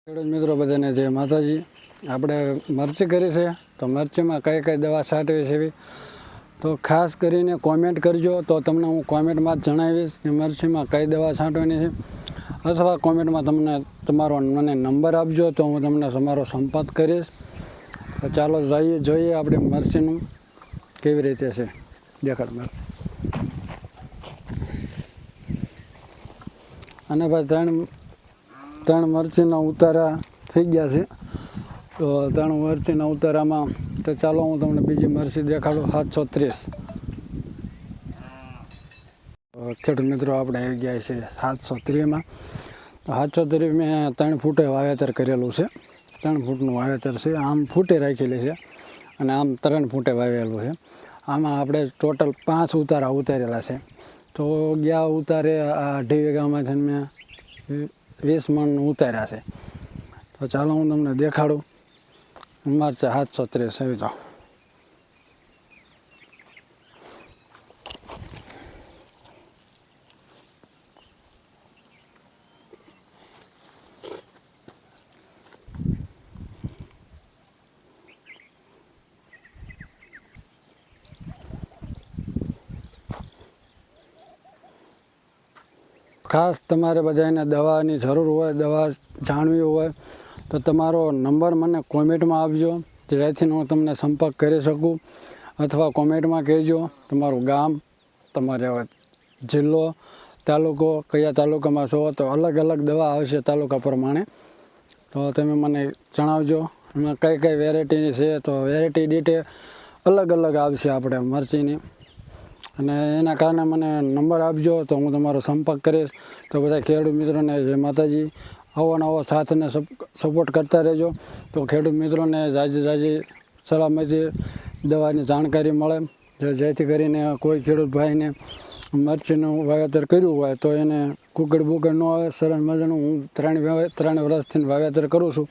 ખેડૂત મિત્રો બધાને જય માતાજી. આપણે મરચી કરી છે તો મરચીમાં કઈ કઈ દવા છાંટવી છે તો ખાસ કરીને કોમેન્ટ કરજો, તો તમને હું કોમેન્ટમાં જ જણાવીશ કે મરચીમાં કઈ દવા છાંટવાની છે, અથવા કોમેન્ટમાં તમને તમારો મને નંબર આપજો તો હું તમને તમારો સંપર્ક કરીશ. તો ચાલો જોઈએ આપણે મરચીનું કેવી રીતે છે. દેખાડ મરચી. અને ભાઈ ત્રણ મરચીના ઉતારા થઈ ગયા છે. તો ત્રણ મરચીના ઉતારામાં તો ચાલો હું તમને બીજી મરચી દેખાડું. 730. ખેડૂત મિત્રો આપણે આવી ગયા છે 730માં. તો 730 મેં 3 ફૂટે વાવેતર કરેલું છે. 3 ફૂટનું વાવેતર છે. આમ ફૂટે રાખેલી છે અને આમ 3 ફૂટે વાવેલું છે. આમાં આપણે ટોટલ 5 ઉતારા ઉતારેલા છે. તો ગયા ઉતારે આ 2.5 વીઘામાંથી મેં 20 મણ ઉતાર્યા છે. તો ચાલો હું તમને દેખાડું. મરચાં 730 આવી જાઓ. ખાસ તમારે બધાને દવાની જરૂર હોય, દવા જાણવી હોય તો તમારો નંબર મને કોમેન્ટમાં આપજો, જેથી હું તમને સંપર્ક કરી શકું. અથવા કોમેન્ટમાં કહેજો તમારું ગામ, તમારે જિલ્લો, તાલુકો, કયા તાલુકામાં છો, તો અલગ અલગ દવા આવશે તાલુકા પ્રમાણે. તો તમે મને જણાવજો એમાં કઈ કઈ વેરાયટીની છે. તો વેરાયટી દીઠે અલગ અલગ આવશે આપણે મરચીની, અને એના કારણે મને નંબર આપજો તો હું તમારો સંપર્ક કરીશ. તો બધા ખેડૂત મિત્રોને જય માતાજી. આવો નવો સાથને સપોર્ટ કરતા રહેજો. તો ખેડૂત મિત્રોને જાજી સલામતી દવાની જાણકારી મળે, જેથી કરીને કોઈ ખેડૂત ભાઈને મરચીનું વાવેતર કર્યું હોય તો એને કુકડ બુકડ ન આવે. સરસ મજાનું હું 3 વર્ષથી વાવેતર કરું છું.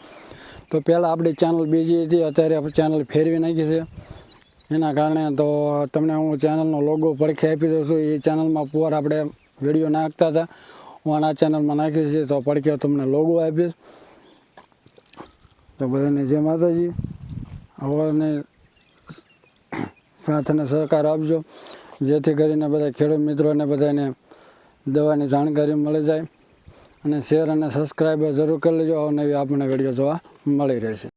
તો પહેલાં આપણી ચેનલ બીજી હતી, અત્યારે આપણે ચેનલ ફેરવી નાખી છે. એના કારણે તો તમને હું ચેનલનો લોગો પડખે આપી દઉં છું. એ ચેનલમાં પુવાર આપણે વિડીયો નાખતા હતા, હું આ ચેનલમાં નાખી છે તો પડખે તમને લોગો આપીશ. તો બધાને જય માતાજી. હવાને સાથ અને સહકાર આપજો, જેથી કરીને બધા ખેડૂત મિત્રોને બધાને દવાની જાણકારી મળી જાય. અને શેર અને સબસ્ક્રાઈબ જરૂર કરી લેજો. અવનવી આપણને વિડીયો જોવા મળી રહેશે.